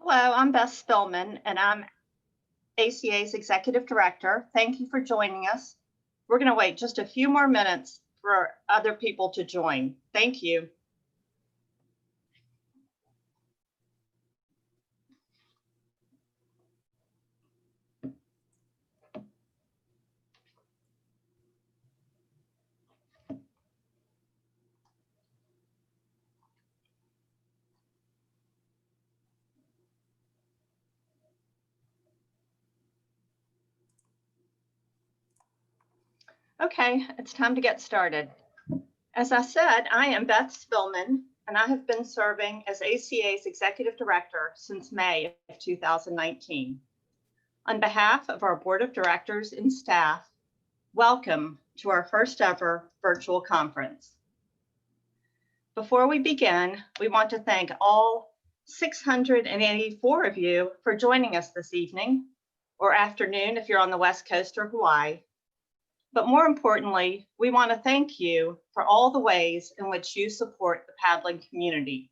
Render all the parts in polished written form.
Hello, I'm Beth Spilman, and I'm ACA's Executive Director. Thank you for joining us. We're going to wait just a few more minutes for other people to join. Thank you. Okay, it's time to get started. As I said, I am Beth Spilman, and I have been serving as ACA's Executive Director since May of 2019. On behalf of our Board of Directors and staff, welcome to our first ever virtual conference. Before we begin, we want to thank all 684 of you for joining us this evening or afternoon if you're on the West Coast or Hawaii. But more importantly, we want to thank you for all the ways in which you support the paddling community.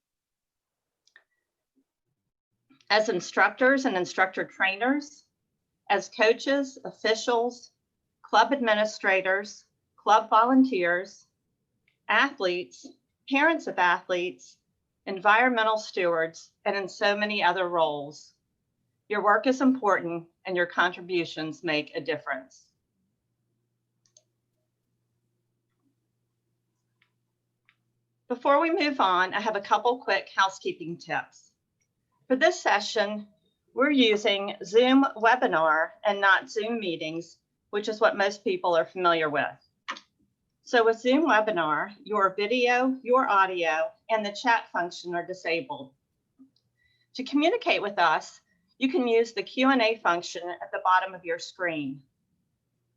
As instructors and instructor trainers, as coaches, officials, club administrators, club volunteers, athletes, parents of athletes, environmental stewards, and in so many other roles. Your work is important and your contributions make a difference. Before we move on, I have a couple quick housekeeping tips. For this session, we're using Zoom webinar and not Zoom meetings, which is what most people are familiar with. So with Zoom webinar, your video, your audio, and the chat function are disabled. To communicate with us, you can use the Q&A function at the bottom of your screen.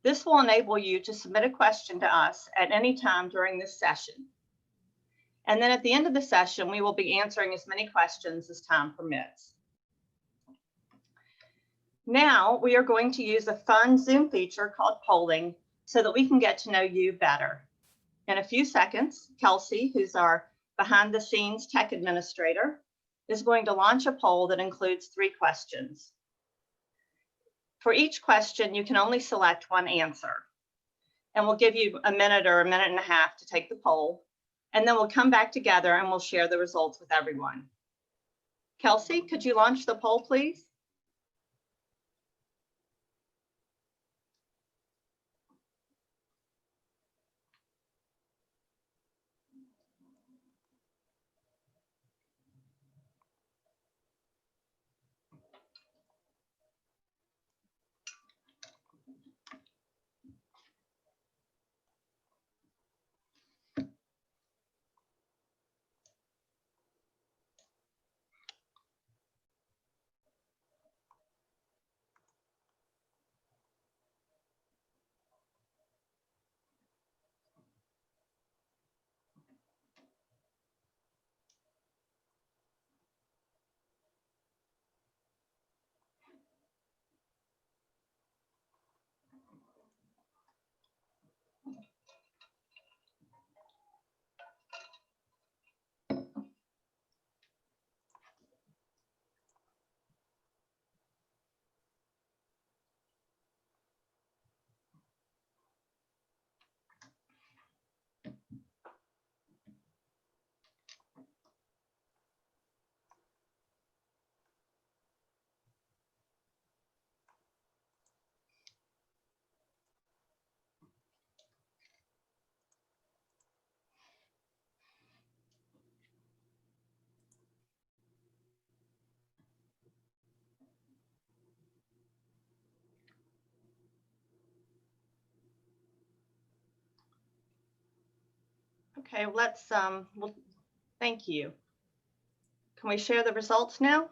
This will enable you to submit a question to us at any time during this session. And then at the end of the session, we will be answering as many questions as time permits. Now we are going to use a fun Zoom feature called polling so that we can get to know you better. In a few seconds, Kelsey, who's our behind the scenes tech administrator, is going to launch a poll that includes 3 questions. For each question, you can only select one answer. And we'll give you a minute or a minute and a half to take the poll. And then we'll come back together and we'll share the results with everyone. Kelsey, could you launch the poll, please? Okay, let's, well, thank you. Can we share the results now?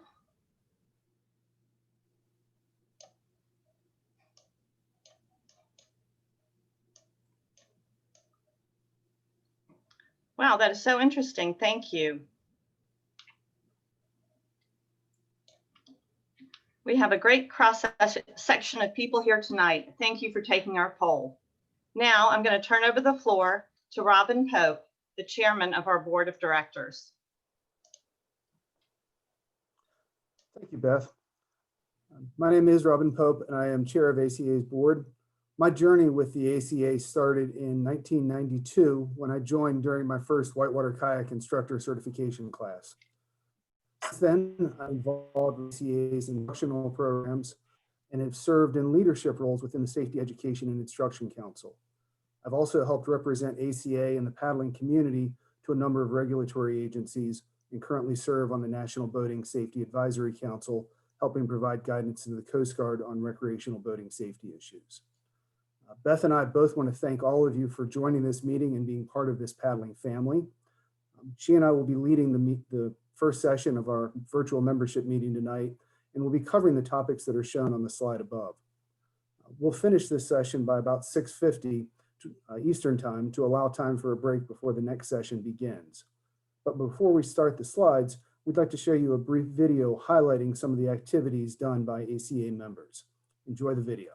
Wow, that is so interesting. Thank you. We have a great cross section of people here tonight. Thank you for taking our poll. Now I'm going to turn over the floor to Robin Pope, the chairman of our board of directors. Thank you, Beth. My name is Robin Pope, and I am chair of ACA's board. My journey with the ACA started in 1992 when I joined during my first whitewater kayak instructor certification class. Since then, I'm involved with ACA's instructional programs and have served in leadership roles within the Safety Education and Instruction Council. I've also helped represent ACA and the paddling community to a number of regulatory agencies and currently serve on the National Boating Safety Advisory Council, helping provide guidance to the Coast Guard on recreational boating safety issues. Beth and I both want to thank all of you for joining this meeting and being part of this paddling family. She and I will be leading the first session of our virtual membership meeting tonight, and we'll be covering the topics that are shown on the slide above. We'll finish this session by about 6:50 Eastern time to allow time for a break before the next session begins. But before we start the slides, we'd like to show you a brief video highlighting some of the activities done by ACA members. Enjoy the video.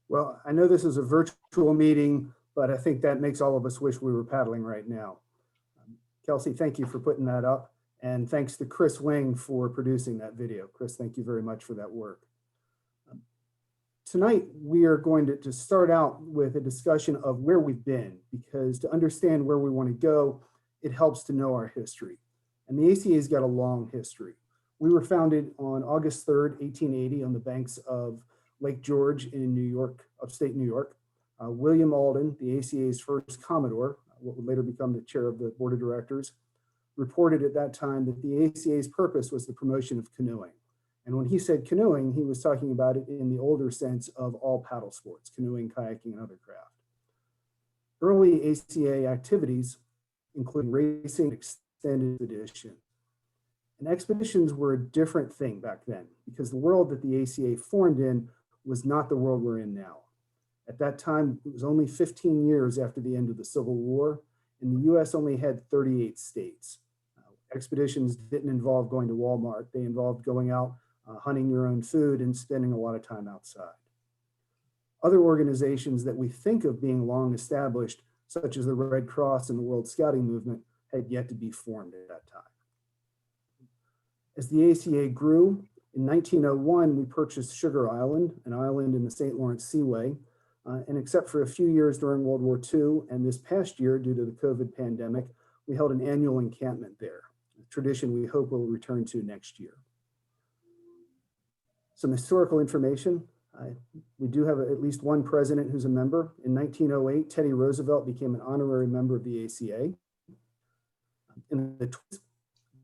Well, I know this is a virtual meeting, but I think that makes all of us wish we were paddling right now. Kelsey, thank you for putting that up. And thanks to Chris Wing for producing that video. Chris, thank you very much for that work. Tonight, we are going to start out with a discussion of where we've been, because to understand where we want to go, it helps to know our history. And the ACA's got a long history. We were founded on August 3rd, 1880 on the banks of Lake George in New York, upstate New York. William Alden, the ACA's first Commodore, what would later become the chair of the board of directors, reported at that time that the ACA's purpose was the promotion of canoeing. And when he said canoeing, he was talking about it in the older sense of all paddle sports, canoeing, kayaking, and other craft. Early ACA activities include racing, extended expedition. And expeditions were a different thing back then because the world that the ACA formed in was not the world we're in now. At that time, it was only 15 years after the end of the Civil War, and the US only had 38 states. Expeditions didn't involve going to Walmart. They involved going out, hunting your own food, and spending a lot of time outside. Other organizations that we think of being long established, such as the Red Cross and the World Scouting Movement, had yet to be formed at that time. As the ACA grew, in 1901, we purchased Sugar Island, an island in the St. Lawrence Seaway, and except for a few years during World War II and this past year due to the COVID pandemic, we held an annual encampment there, a tradition we hope will return to next year. Some historical information. We do have at least one president who's a member. In 1908, Teddy Roosevelt became an honorary member of the ACA. In the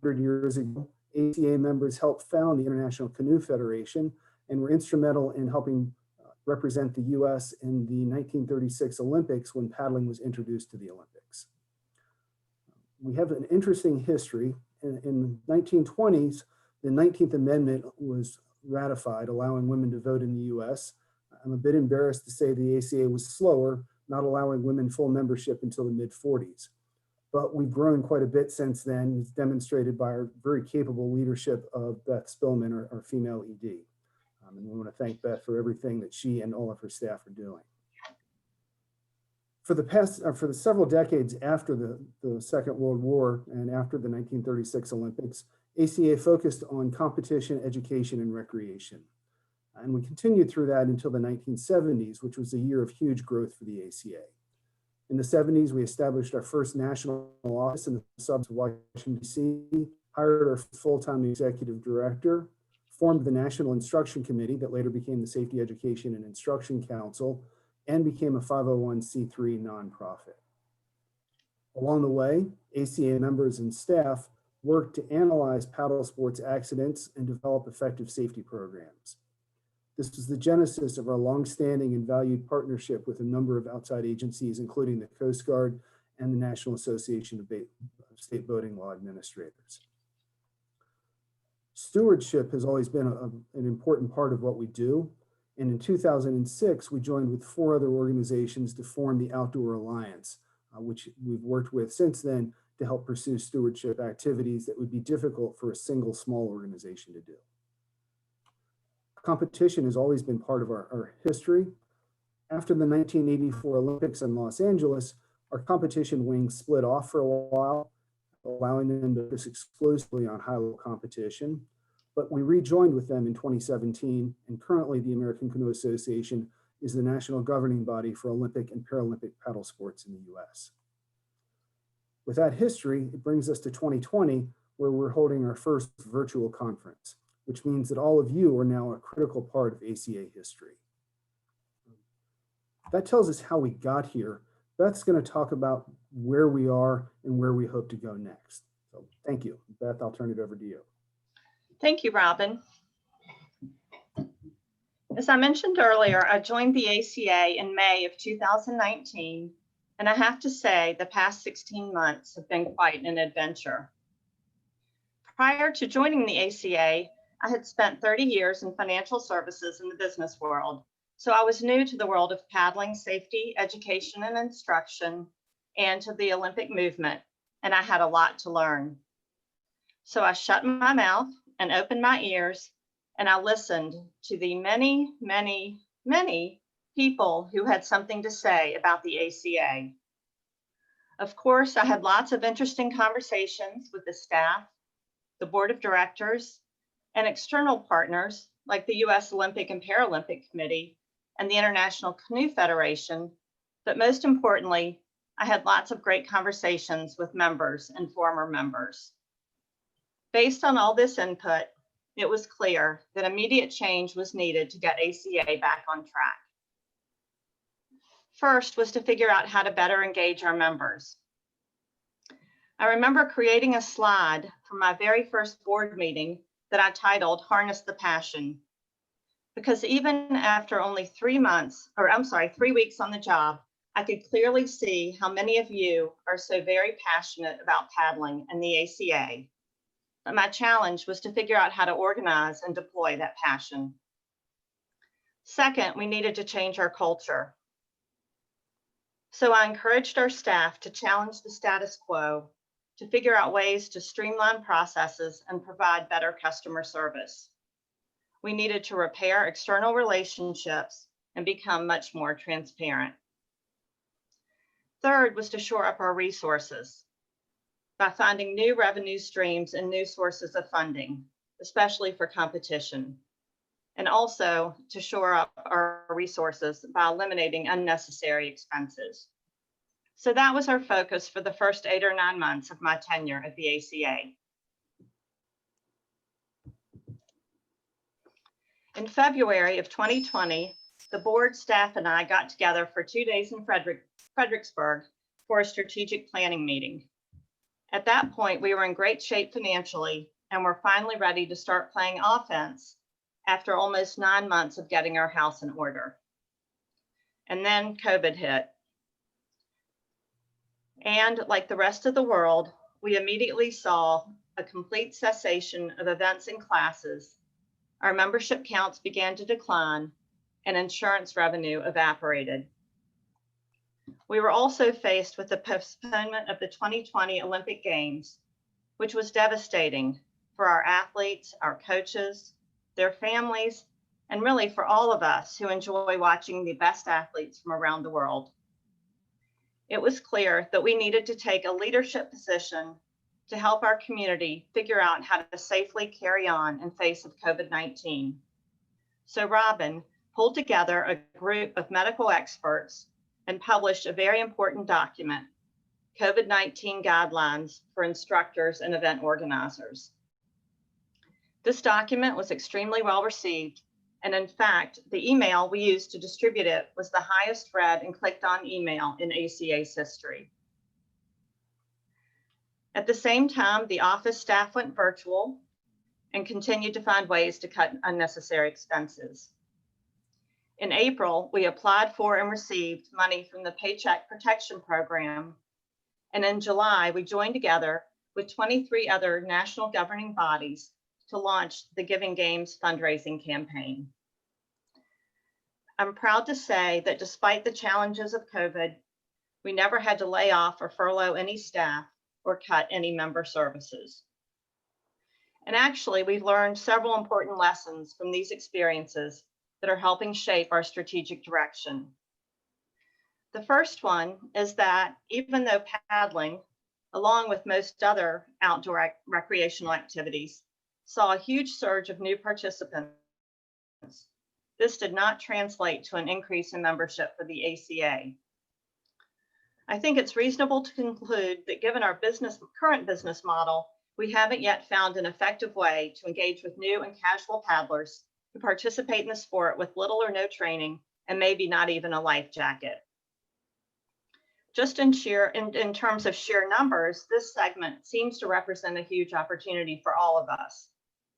100 years ago, ACA members helped found the International Canoe Federation and were instrumental in helping represent the US in the 1936 Olympics when paddling was introduced to the Olympics. We have an interesting history. In the 1920s, the 19th Amendment was ratified, allowing women to vote in the US. I'm a bit embarrassed to say the ACA was slower, not allowing women full membership until the mid-40s. But we've grown quite a bit since then. It's demonstrated by our very capable leadership of Beth Spilman, our female ED. And we want to thank Beth for everything that she and all of her staff are doing. For the several decades after the Second World War and after the 1936 Olympics, ACA focused on competition, education, and recreation. And we continued through that until the 1970s, which was a year of huge growth for the ACA. In the 70s, we established our first national office in the suburbs of Washington, D.C., hired our full-time executive director, formed the National Instruction Committee that later became the Safety Education and Instruction Council, and became a 501c3 nonprofit. Along the way, ACA members and staff worked to analyze paddle sports accidents and develop effective safety programs. This was the genesis of our longstanding and valued partnership with a number of outside agencies, including the Coast Guard and the National Association of State Boating Law Administrators. Stewardship has always been an important part of what we do. And in 2006, we joined with 4 other organizations to form the Outdoor Alliance, which we've worked with since then to help pursue stewardship activities that would be difficult for a single small organization to do. Competition has always been part of our history. After the 1984 Olympics in Los Angeles, our competition wing split off for a while, allowing them to focus exclusively on high-level competition. But we rejoined with them in 2017, and currently the American Canoe Association is the national governing body for Olympic and Paralympic paddle sports in the US. With that history, it brings us to 2020, where we're holding our first virtual conference, which means that all of you are now a critical part of ACA history. That tells us how we got here. Beth's going to talk about where we are and where we hope to go next. So thank you. Beth, I'll turn it over to you. Thank you, Robin. As I mentioned earlier, I joined the ACA in May of 2019, and I have to say the past 16 months have been quite an adventure. Prior to joining the ACA, I had spent 30 years in financial services in the business world, so I was new to the world of paddling, safety, education, and instruction, and to the Olympic movement, and I had a lot to learn. So I shut my mouth and opened my ears, and I listened to the many, many, many people who had something to say about the ACA. Of course, I had lots of interesting conversations with the staff, the board of directors, and external partners like the US Olympic and Paralympic Committee and the International Canoe Federation. But most importantly, I had lots of great conversations with members and former members. Based on all this input, it was clear that immediate change was needed to get ACA back on track. First was to figure out how to better engage our members. I remember creating a slide from my very first board meeting that I titled Harness the Passion. Because even after only 3 weeks on the job, I could clearly see how many of you are so very passionate about paddling and the ACA. But my challenge was to figure out how to organize and deploy that passion. Second, we needed to change our culture. So I encouraged our staff to challenge the status quo, to figure out ways to streamline processes and provide better customer service. We needed to repair external relationships and become much more transparent. Third was to shore up our resources by finding new revenue streams and new sources of funding, especially for competition, and also to shore up our resources by eliminating unnecessary expenses. So that was our focus for the first 8 or 9 months of my tenure at the ACA. In February of 2020, the board, staff, and I got together for 2 days in Fredericksburg for a strategic planning meeting. At that point, we were in great shape financially and were finally ready to start playing offense after almost 9 months of getting our house in order. And then COVID hit. And like the rest of the world, we immediately saw a complete cessation of events and classes. Our membership counts began to decline and insurance revenue evaporated. We were also faced with the postponement of the 2020 Olympic Games, which was devastating for our athletes, our coaches, their families, and really for all of us who enjoy watching the best athletes from around the world. It was clear that we needed to take a leadership position to help our community figure out how to safely carry on in face of COVID-19. So Robin pulled together a group of medical experts and published a very important document, COVID-19 Guidelines for Instructors and Event Organizers. This document was extremely well received, and in fact, the email we used to distribute it was the highest read and clicked on email in ACA's history. At the same time, the office staff went virtual and continued to find ways to cut unnecessary expenses. In April, we applied for and received money from the Paycheck Protection Program. And in July, we joined together with 23 other national governing bodies to launch the Giving Games fundraising campaign. I'm proud to say that despite the challenges of COVID, we never had to lay off or furlough any staff or cut any member services. And actually, we've learned several important lessons from these experiences that are helping shape our strategic direction. The first one is that even though paddling, along with most other outdoor recreational activities, saw a huge surge of new participants, this did not translate to an increase in membership for the ACA. I think it's reasonable to conclude that given our current business model, we haven't yet found an effective way to engage with new and casual paddlers who participate in the sport with little or no training and maybe not even a life jacket. Just in terms of sheer numbers, this segment seems to represent a huge opportunity for all of us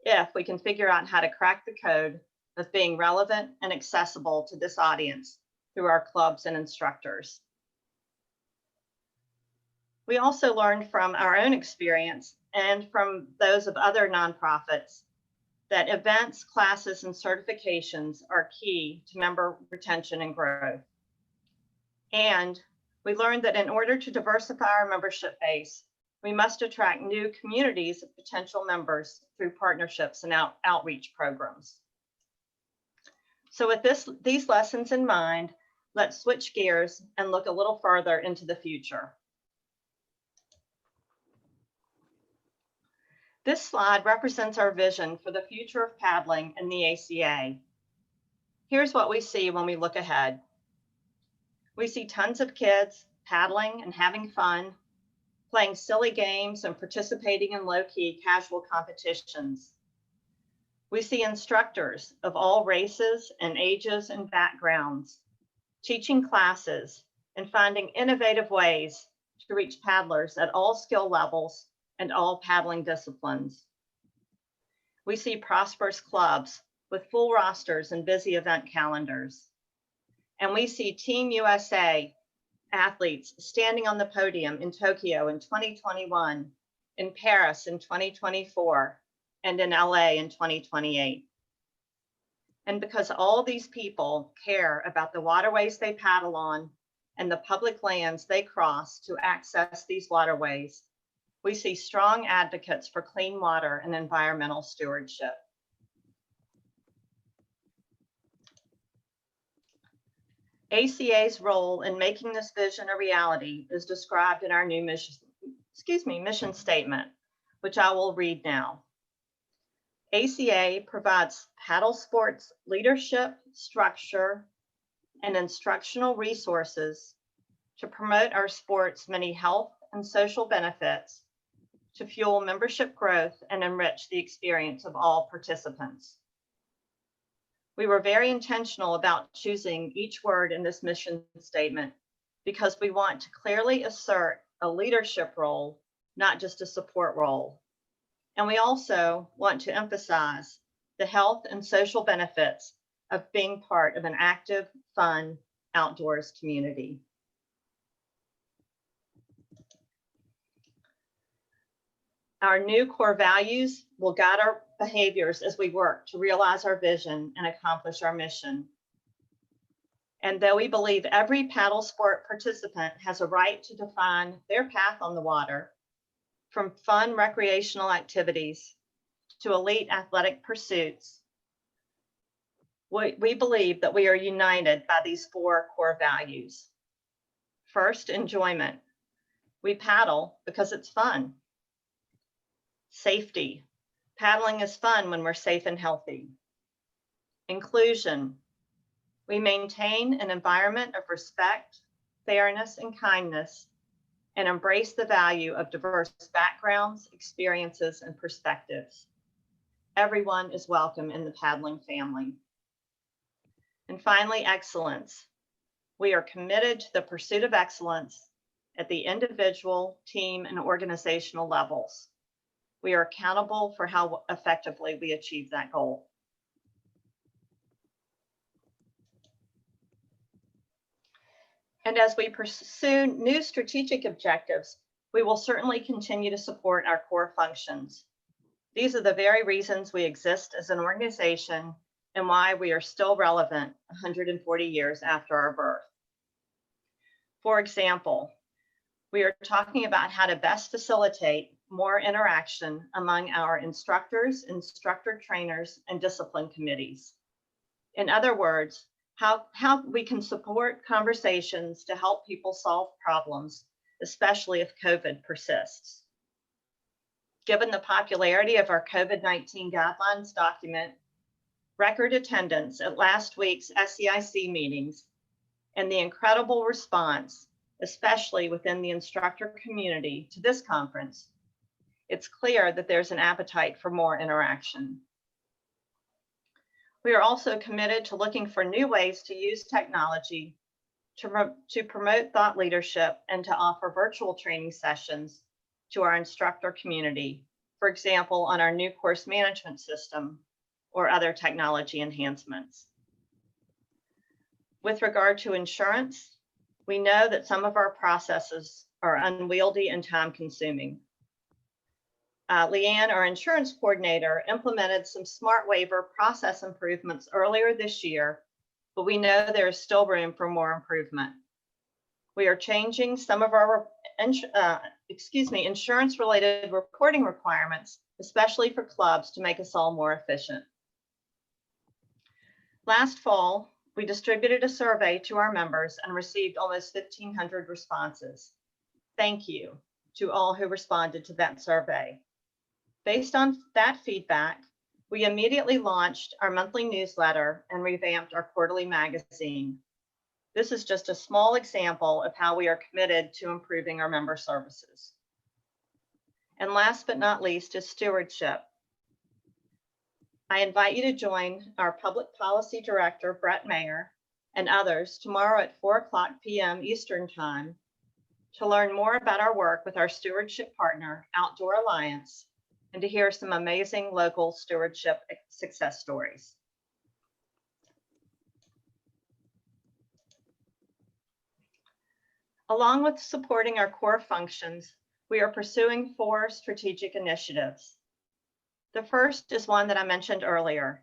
if we can figure out how to crack the code of being relevant and accessible to this audience through our clubs and instructors. We also learned from our own experience and from those of other nonprofits that events, classes, and certifications are key to member retention and growth. And we learned that in order to diversify our membership base, we must attract new communities of potential members through partnerships and outreach programs. So with these lessons in mind, let's switch gears and look a little further into the future. This slide represents our vision for the future of paddling in the ACA. Here's what we see when we look ahead. We see tons of kids paddling and having fun, playing silly games and participating in low-key casual competitions. We see instructors of all races and ages and backgrounds, teaching classes and finding innovative ways to reach paddlers at all skill levels and all paddling disciplines. We see prosperous clubs with full rosters and busy event calendars. And we see Team USA athletes standing on the podium in Tokyo in 2021, in Paris in 2024, and in LA in 2028. And because all these people care about the waterways they paddle on and the public lands they cross to access these waterways, we see strong advocates for clean water and environmental stewardship. ACA's role in making this vision a reality is described in our new mission statement, which I will read now. ACA provides paddle sports leadership, structure, and instructional resources to promote our sport's many health and social benefits, to fuel membership growth and enrich the experience of all participants. We were very intentional about choosing each word in this mission statement because we want to clearly assert a leadership role, not just a support role. And we also want to emphasize the health and social benefits of being part of an active, fun, outdoors community. Our new core values will guide our behaviors as we work to realize our vision and accomplish our mission. And though we believe every paddle sport participant has a right to define their path on the water, from fun recreational activities to elite athletic pursuits, we believe that we are united by these four core values. First, enjoyment. We paddle because it's fun. Safety. Paddling is fun when we're safe and healthy. Inclusion. We maintain an environment of respect, fairness, and kindness, and embrace the value of diverse backgrounds, experiences, and perspectives. Everyone is welcome in the paddling family. And finally, excellence. We are committed to the pursuit of excellence at the individual, team, and organizational levels. We are accountable for how effectively we achieve that goal. And as we pursue new strategic objectives, we will certainly continue to support our core functions. These are the very reasons we exist as an organization and why we are still relevant 140 years after our birth. For example, we are talking about how to best facilitate more interaction among our instructors, instructor trainers, and discipline committees. In other words, how we can support conversations to help people solve problems, especially if COVID persists. Given the popularity of our COVID-19 guidelines document, record attendance at last week's SEIC meetings, and the incredible response, especially within the instructor community, to this conference, it's clear that there's an appetite for more interaction. We are also committed to looking for new ways to use technology to promote thought leadership and to offer virtual training sessions to our instructor community, for example, on our new course management system or other technology enhancements. With regard to insurance, we know that some of our processes are unwieldy and time-consuming. Leanne, our insurance coordinator, implemented some smart waiver process improvements earlier this year, but we know there is still room for more improvement. We are changing some of our insurance-related reporting requirements, especially for clubs, to make us all more efficient. Last fall, we distributed a survey to our members and received almost 1,500 responses. Thank you to all who responded to that survey. Based on that feedback, we immediately launched our monthly newsletter and revamped our quarterly magazine. This is just a small example of how we are committed to improving our member services. And last but not least is stewardship. I invite you to join our Public Policy Director, Brett Mayer, and others tomorrow at 4:00 p.m. Eastern Time to learn more about our work with our stewardship partner, Outdoor Alliance, and to hear some amazing local stewardship success stories. Along with supporting our core functions, we are pursuing 4 strategic initiatives. The first is one that I mentioned earlier.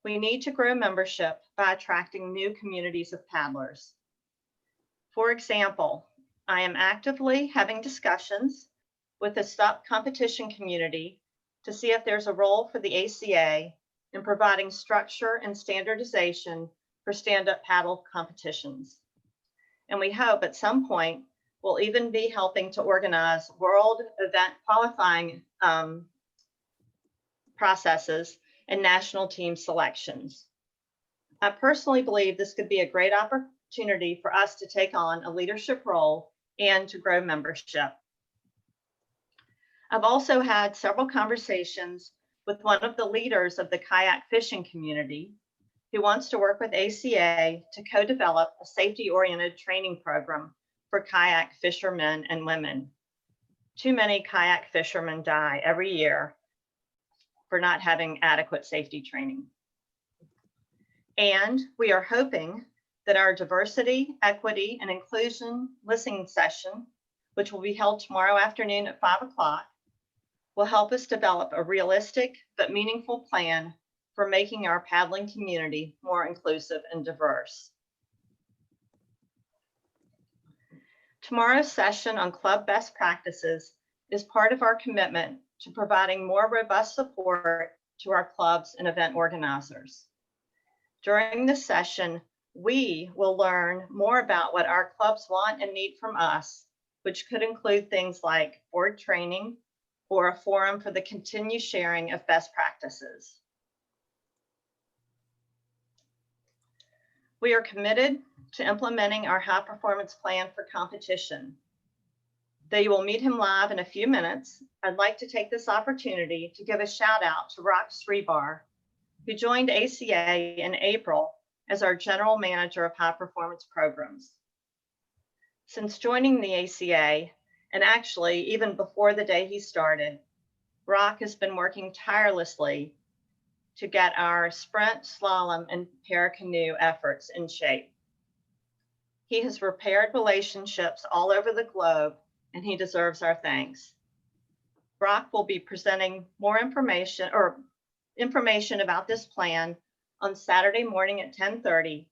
We need to grow membership by attracting new communities of paddlers. For example, I am actively having discussions with the stop competition community to see if there's a role for the ACA in providing structure and standardization for stand-up paddle competitions. And we hope at some point we'll even be helping to organize world event qualifying processes and national team selections. I personally believe this could be a great opportunity for us to take on a leadership role and to grow membership. I've also had several conversations with one of the leaders of the kayak fishing community who wants to work with ACA to co-develop a safety-oriented training program for kayak fishermen and women. Too many kayak fishermen die every year for not having adequate safety training. And we are hoping that our diversity, equity, and inclusion listening session, which will be held tomorrow afternoon at 5 o'clock, will help us develop a realistic but meaningful plan for making our paddling community more inclusive and diverse. Tomorrow's session on club best practices is part of our commitment to providing more robust support to our clubs and event organizers. During this session, we will learn more about what our clubs want and need from us, which could include things like board training or a forum for the continued sharing of best practices. We are committed to implementing our high performance plan for competition. Though you will meet him live in a few minutes, I'd like to take this opportunity to give a shout out to Rock Sreebar, who joined ACA in April as our General Manager of High Performance Programs. Since joining the ACA, and actually even before the day he started, Rock has been working tirelessly to get our sprint, slalom, and paracanoe efforts in shape. He has repaired relationships all over the globe, and he deserves our thanks. Rock will be presenting more information about this plan on Saturday morning at 10:30,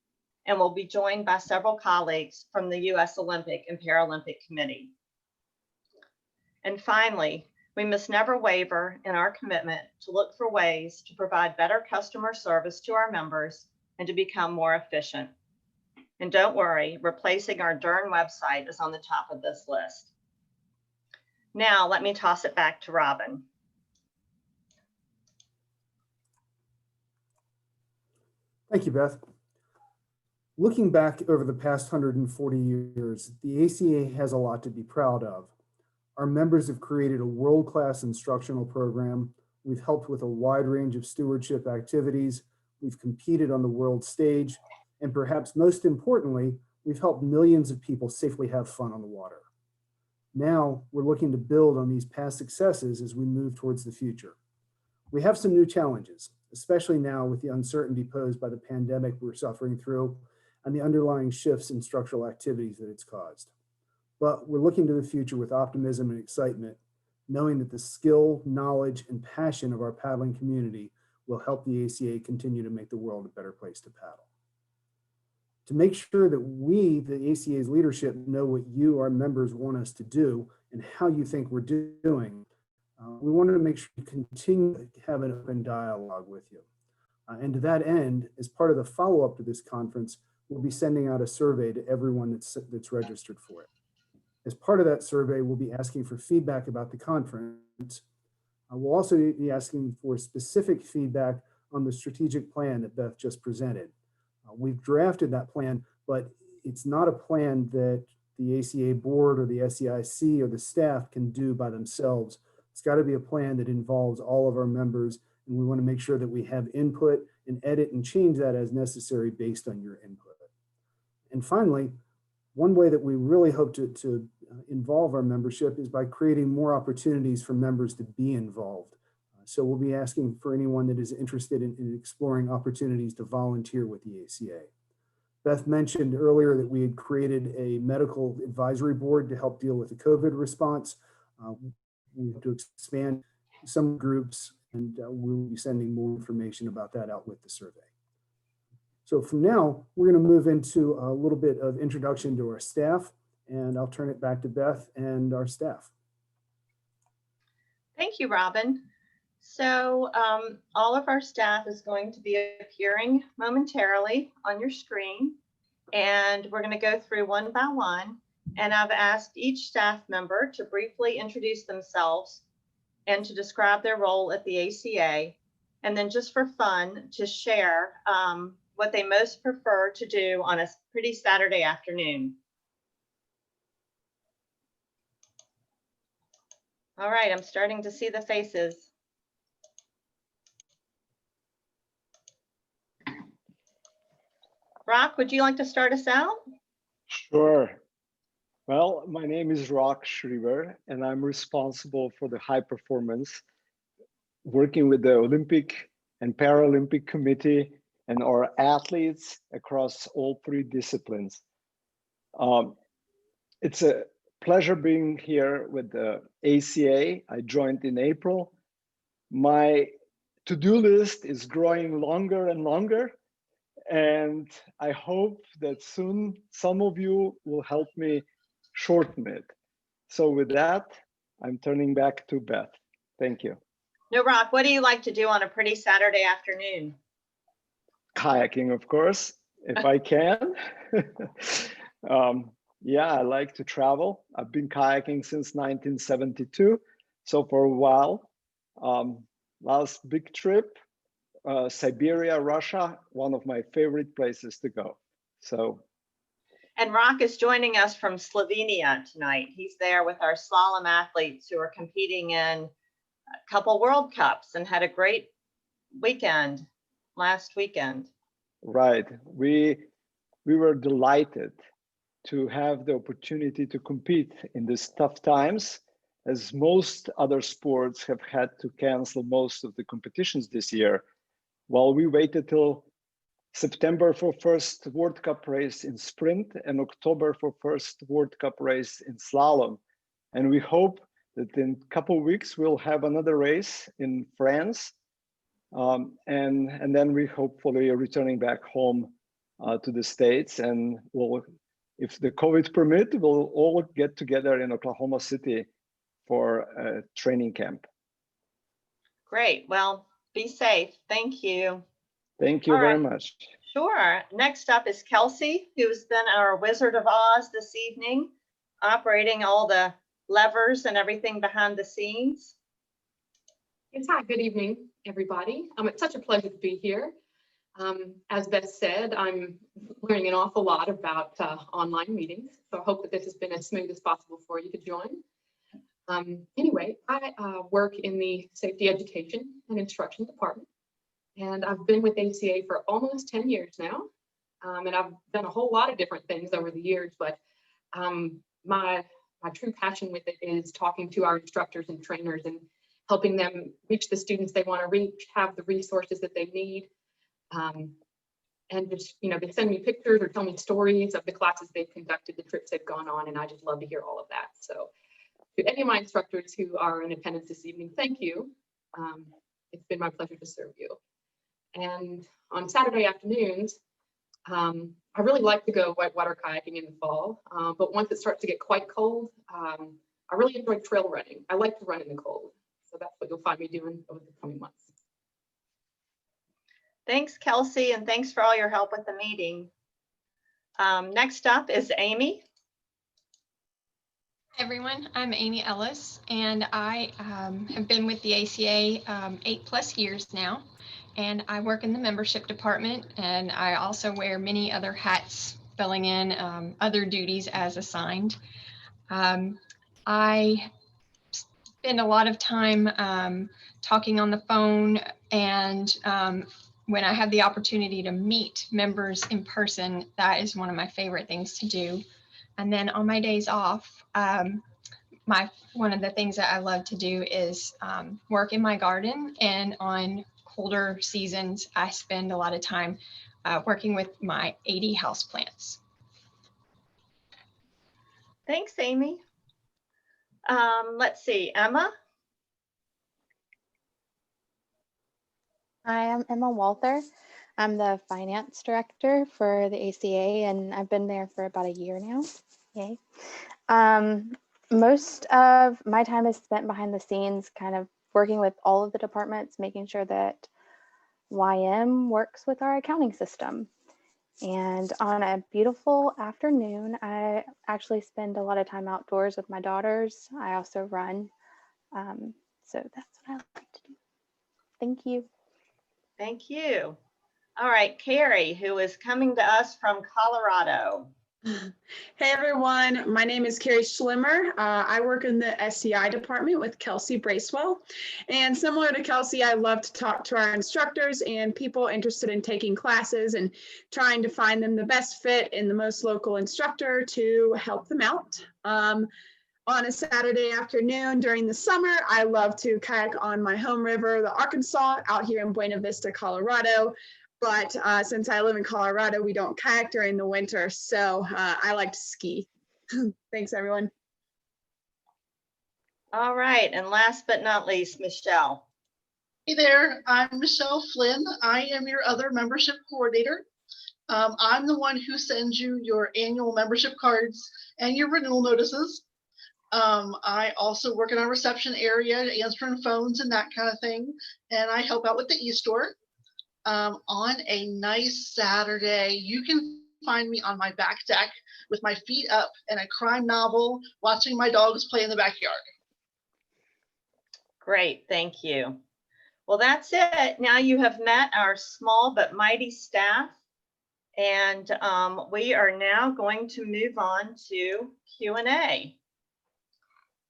and will be joined by several colleagues from the U.S. Olympic and Paralympic Committee. And finally, we must never waver in our commitment to look for ways to provide better customer service to our members and to become more efficient. And don't worry, replacing our Dern website is on the top of this list. Now, let me toss it back to Robin. Thank you, Beth. Looking back over the past 140 years, the ACA has a lot to be proud of. Our members have created a world-class instructional program. We've helped with a wide range of stewardship activities. We've competed on the world stage. And perhaps most importantly, we've helped millions of people safely have fun on the water. Now we're looking to build on these past successes as we move towards the future. We have some new challenges, especially now with the uncertainty posed by the pandemic we're suffering through and the underlying shifts in structural activities that it's caused. But we're looking to the future with optimism and excitement, knowing that the skill, knowledge, and passion of our paddling community will help the ACA continue to make the world a better place to paddle. To make sure that we, the ACA's leadership, know what you, our members, want us to do and how you think we're doing, we wanted to make sure we continue to have an open dialogue with you. And to that end, as part of the follow-up to this conference, we'll be sending out a survey to everyone that's registered for it. As part of that survey, we'll be asking for feedback about the conference. We'll also be asking for specific feedback on the strategic plan that Beth just presented. We've drafted that plan, but it's not a plan that the ACA board or the SEIC or the staff can do by themselves. It's got to be a plan that involves all of our members, and we want to make sure that we have input and edit and change that as necessary based on your input. And finally, one way that we really hope to involve our membership is by creating more opportunities for members to be involved. So we'll be asking for anyone that is interested in exploring opportunities to volunteer with the ACA. Beth mentioned earlier that we had created a medical advisory board to help deal with the COVID response. We have to expand some groups, and we'll be sending more information about that out with the survey. So from now, we're going to move into a little bit of introduction to our staff, and I'll turn it back to Beth and our staff. Thank you, Robin. So all of our staff is going to be appearing momentarily on your screen, and we're going to go through one by one. And I've asked each staff member to briefly introduce themselves and to describe their role at the ACA, and then just for fun, to share what they most prefer to do on a pretty Saturday afternoon. All right, I'm starting to see the faces. Rock, would you like to start us out? Sure. Well, my name is Rock Schreiber, and I'm responsible for the high performance, working with the Olympic and Paralympic Committee and our athletes across all 3 disciplines. It's a pleasure being here with the ACA. I joined in April. My to-do list is growing longer and longer, and I hope that soon some of you will help me shorten it. So with that, I'm turning back to Beth. Thank you. No, Rock, what do you like to do on a pretty Saturday afternoon? Kayaking, of course, if I can. Yeah, I like to travel. I've been kayaking since 1972. So for a while, last big trip, Siberia, Russia, one of my favorite places to go. So. And Rock is joining us from Slovenia tonight. He's there with our slalom athletes who are competing in a couple World Cups and had a great weekend last weekend. Right. We were delighted to have the opportunity to compete in these tough times, as most other sports have had to cancel most of the competitions this year. While we waited till September for first World Cup race in sprint and October for first World Cup race in slalom. And we hope that in a couple of weeks, we'll have another race in France. And then we hopefully are returning back home to the States, and we'll, if the COVID permit, we'll all get together in Oklahoma City for a training camp. Great. Well, be safe. Thank you. Thank you very much. Sure. Next up is Kelsey, who's been our Wizard of Oz this evening, operating all the levers and everything behind the scenes. Yes, hi, good evening, everybody. It's such a pleasure to be here. As Beth said, I'm learning an awful lot about online meetings, so I hope that this has been as smooth as possible for you to join. Anyway, I work in the Safety Education and Instruction Department, and I've been with ACA for almost 10 years now, and I've done a whole lot of different things over the years, but my true passion with it is talking to our instructors and trainers and helping them reach the students they want to reach, have the resources that they need, and just, you know, they send me pictures or tell me stories of the classes they've conducted, the trips they've gone on, and I just love to hear all of that. So to any of my instructors who are in attendance this evening, thank you. It's been my pleasure to serve you. And on Saturday afternoons, I really like to go whitewater kayaking in the fall, but once it starts to get quite cold, I really enjoy trail running. I like to run in the cold. So that's what you'll find me doing over the coming months. Thanks, Kelsey, and thanks for all your help with the meeting. Next up is Amy. Hi everyone, I'm Amy Ellis, and I have been with the ACA 8+ years now, and I work in the membership department, and I also wear many other hats, filling in other duties as assigned. I spend a lot of time talking on the phone, and when I have the opportunity to meet members in person, that is one of my favorite things to do. And then on my days off, one of the things that I love to do is work in my garden. And on colder seasons, I spend a lot of time working with my 80 houseplants. Thanks, Amy. Let's see, Emma. Hi, I'm Emma Walther. I'm the finance director for the ACA, and I've been there for about a year now. Yay. Most of my time is spent behind the scenes, kind of working with all of the departments, making sure that YM works with our accounting system. And on a beautiful afternoon, I actually spend a lot of time outdoors with my daughters. I also run. So that's what I like to do. Thank you. Thank you. All right, Carrie, who is coming to us from Colorado. Hey everyone, my name is Carrieschlimmer. I work in the SCI department with Kelsey Bracewell. And similar to Kelsey, I love to talk to our instructors and people interested in taking classes and trying to find them the best fit and the most local instructor to help them out. On a Saturday afternoon during the summer, I love to kayak on my home river, the Arkansas, out here in Buena Vista, Colorado. But since I live in Colorado, we don't kayak during the winter, so I like to ski. Thanks, everyone. All right, and last but not least, Michelle. Hey there, I'm Michelle Flynn. I am your other membership coordinator. I'm the one who sends you your annual membership cards and your renewal notices. I also work in our reception area, answering phones and that kind of thing, and I help out with the e-store. On a nice Saturday, you can find me on my back deck with my feet up and a crime novel, watching my dogs play in the backyard. Great, thank you. Well, that's it. Now you have met our small but mighty staff, and we are now going to move on to Q&A.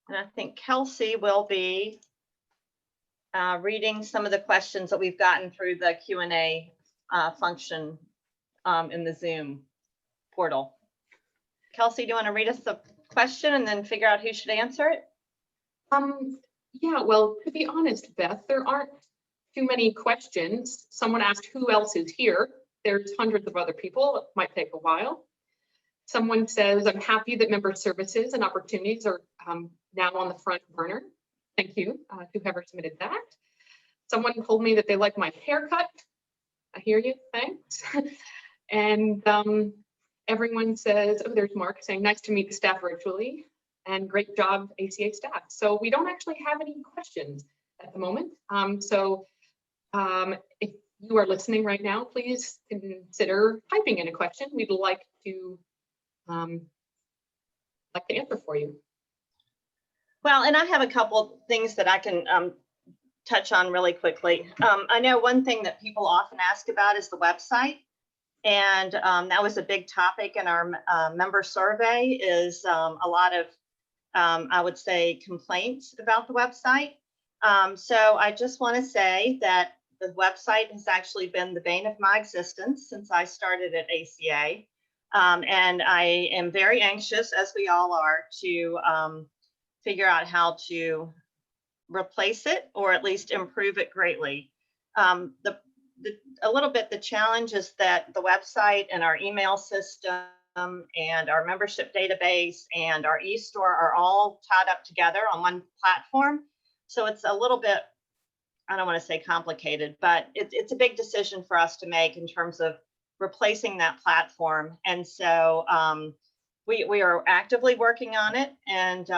And I think Kelsey will be reading some of the questions that we've gotten through the Q&A function in the Zoom portal. Kelsey, do you want to read us the question and then figure out who should answer it? Yeah, well, to be honest, Beth, there aren't too many questions. Someone asked who else is here. There's hundreds of other people. It might take a while. Someone says, I'm happy that member services and opportunities are now on the front burner. Thank you to whoever submitted that. Someone told me that they like my haircut. I hear you, thanks. And everyone says, oh, there's Mark saying, nice to meet the staff virtually and great job, ACA staff. So we don't actually have any questions at the moment. If you are listening right now, please consider typing in a question. We'd like to answer for you. Well, and I have a couple things that I can touch on really quickly. I know one thing that people often ask about is the website. And that was a big topic in our member survey, is a lot of, I would say, complaints about the website. So I just want to say that the website has actually been the bane of my existence since I started at ACA. And I am very anxious, as we all are, to figure out how to replace it or at least improve it greatly. A little bit, the challenge is that the website and our email system and our membership database and our e-store are all tied up together on one platform. So it's a little bit, I don't want to say complicated, but it's a big decision for us to make in terms of replacing that platform. And so we are actively working on it. And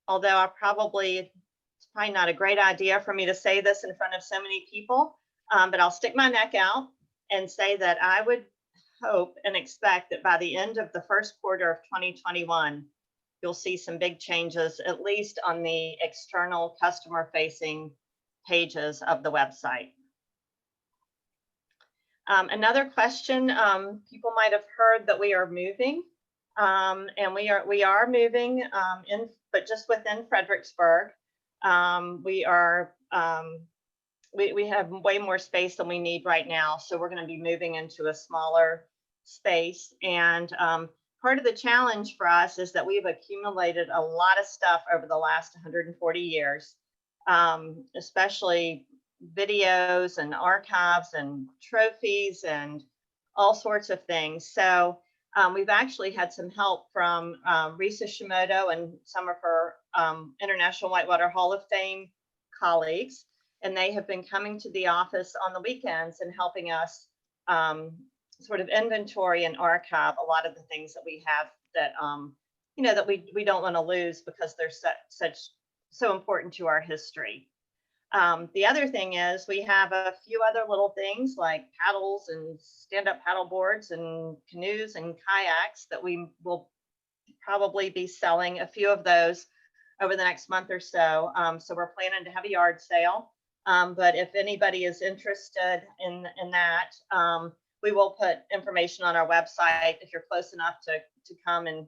although it's probably not a great idea for me to say this in front of so many people, but I'll stick my neck out and say that I would hope and expect that by the end of the first quarter of 2021, you'll see some big changes, at least on the external customer-facing pages of the website. Another question, people might have heard that we are moving, and we are moving but just within Fredericksburg. We have way more space than we need right now, so we're going to be moving into a smaller space. And part of the challenge for us is that we've accumulated a lot of stuff over the last 140 years, especially videos and archives and trophies and all sorts of things. So we've actually had some help from Risa Shimoto and some of her International Whitewater Hall of Fame colleagues, and they have been coming to the office on the weekends and helping us sort of inventory and archive a lot of the things that we have that you know, that we don't want to lose because they're so important to our history. The other thing is we have a few other little things like paddles and stand-up paddle boards and canoes and kayaks that we will probably be selling a few of those over the next month or so. So we're planning to have a yard sale. But if anybody is interested in that, we will put information on our website if you're close enough to come and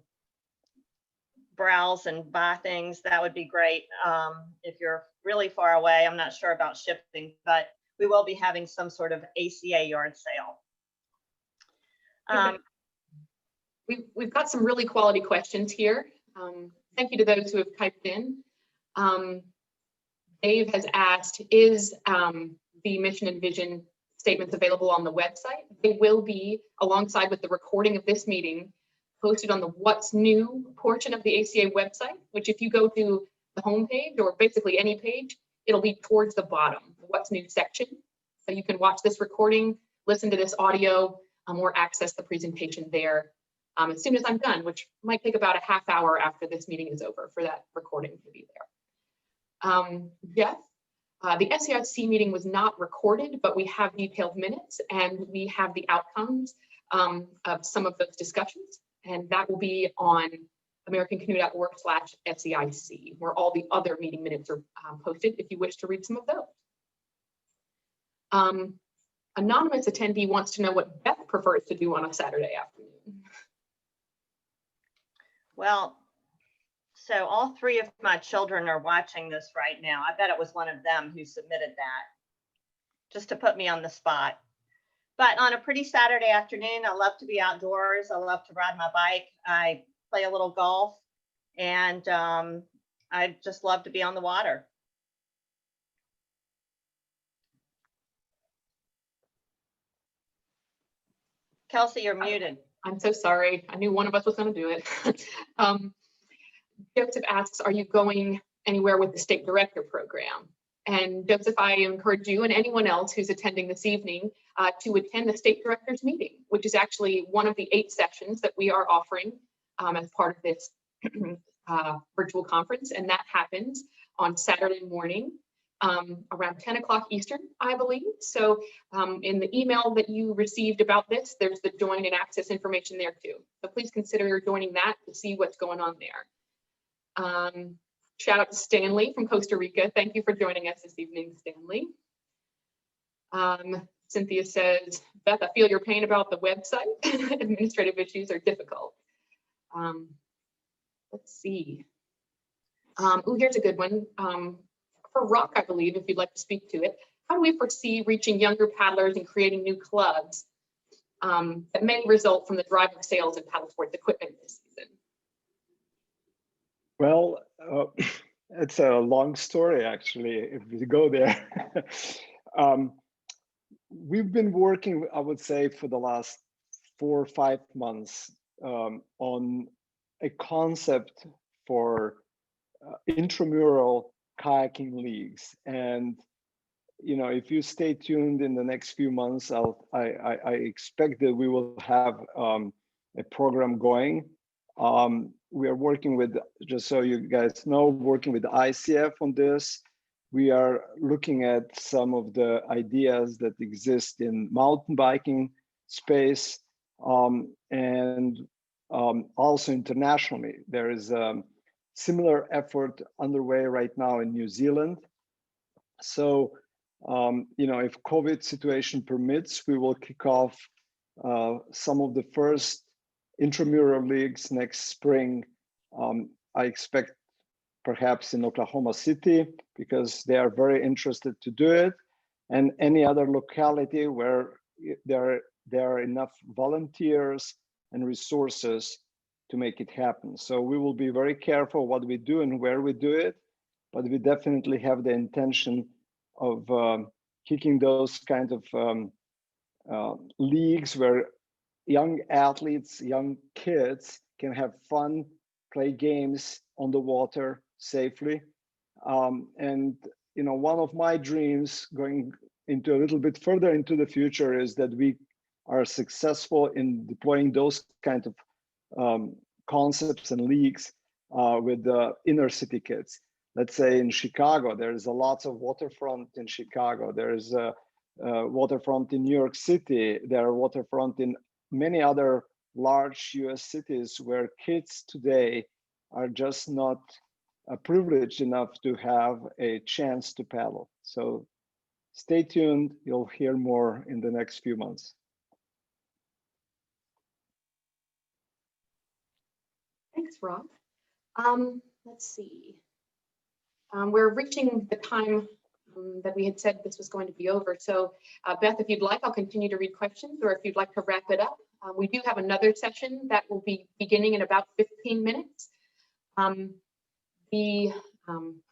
browse and buy things. That would be great. If you're really far away, I'm not sure about shipping, but we will be having some sort of ACA yard sale. We've got some really quality questions here. Thank you to those who have typed in. Dave has asked, is the mission and vision statements available on the website? They will be, alongside with the recording of this meeting, posted on the What's New portion of the ACA website, which if you go to the homepage or basically any page, it'll be towards the bottom, the What's New section. So you can watch this recording, listen to this audio, or access the presentation there as soon as I'm done, which might take about a half hour after this meeting is over for that recording to be there. Jeff, the SEIC meeting was not recorded, but we have detailed minutes and we have the outcomes of some of those discussions. And that will be on americancanoe.org/SEIC, where all the other meeting minutes are posted if you wish to read some of those. Anonymous attendee wants to know what Beth prefers to do on a Saturday afternoon. Well, so all three of my children are watching this right now. I bet it was one of them who submitted that, just to put me on the spot. But on a pretty Saturday afternoon, I love to be outdoors. I love to ride my bike. I play a little golf, and I just love to be on the water. Kelsey, you're muted. I'm so sorry. I knew one of us was going to do it. Joseph asks, are you going anywhere with the state director program? And Joseph, I encourage you and anyone else who's attending this evening to attend the state directors meeting, which is actually one of the 8 sessions that we are offering as part of this virtual conference. And that happens on Saturday morning around 10 o'clock Eastern, I believe. So in the email that you received about this, there's the join and access information there too. So please consider joining that to see what's going on there. Shout out to Stanley from Costa Rica. Thank you for joining us this evening, Stanley. Cynthia says, Beth, I feel your pain about the website. Administrative issues are difficult. Let's see. Oh, here's a good one. For Rock, I believe, if you'd like to speak to it, how do we foresee reaching younger paddlers and creating new clubs that may result from the drive of sales in paddle sports equipment this season? Well, it's a long story, actually, if we go there. We've been working, I would say, for the last 4 or 5 months on a concept for intramural kayaking leagues. And, you know, if you stay tuned in the next few months, I expect that we will have a program going. We are working with, just so you guys know, working with the ICF on this. We are looking at some of the ideas that exist in mountain biking space and also internationally. There is a similar effort underway right now in New Zealand. So, you know, if COVID situation permits, we will kick off some of the first intramural leagues next spring. I expect perhaps in Oklahoma City, because they are very interested to do it, and any other locality where there are enough volunteers and resources to make it happen. So we will be very careful what we do and where we do it, but we definitely have the intention of kicking those kinds of leagues where young athletes, young kids can have fun, play games on the water safely. And one of my dreams going into a little bit further into the future is that we are successful in deploying those kinds of concepts and leagues with the inner city kids. Let's say in Chicago, there's a lots of waterfront in Chicago. There's a waterfront in New York City. There are waterfront in many other large US cities where kids today are just not privileged enough to have a chance to paddle. So stay tuned. You'll hear more in the next few months. Thanks, Rob. Let's see. We're reaching the time that we had said this was going to be over. So Beth, if you'd like, I'll continue to read questions, or if you'd like to wrap it up. We do have another session that will be beginning in about 15 minutes. The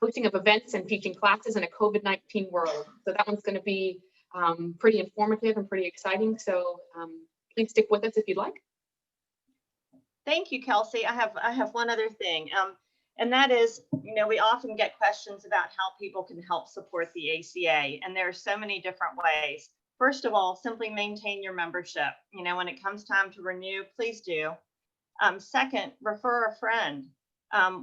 hosting of events and teaching classes in a COVID-19 world. So that one's going to be pretty informative and pretty exciting. So please stick with us if you'd like. Thank you, Kelsey. I have one other thing, and that is, we often get questions about how people can help support the ACA, and there are so many different ways. First of all, simply maintain your membership. When it comes time to renew, please do. Second, refer a friend.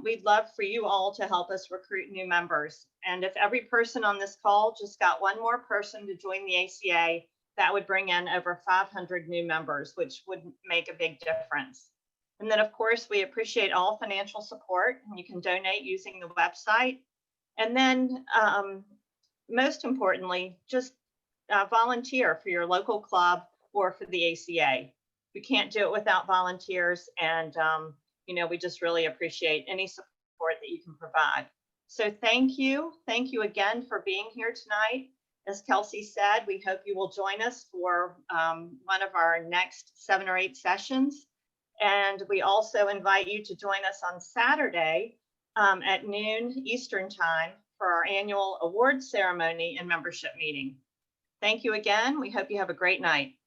We'd love for you all to help us recruit new members. And if every person on this call just got one more person to join the ACA, that would bring in over 500 new members, which would make a big difference. And then, of course, we appreciate all financial support, and you can donate using the website. And then, most importantly, just volunteer for your local club or for the ACA. We can't do it without volunteers, and we just really appreciate any support that you can provide. So thank you again for being here tonight. As Kelsey said, we hope you will join us for one of our next 7 or 8 sessions. And we also invite you to join us on Saturday at noon Eastern time for our annual awards ceremony and membership meeting. Thank you again. We hope you have a great night.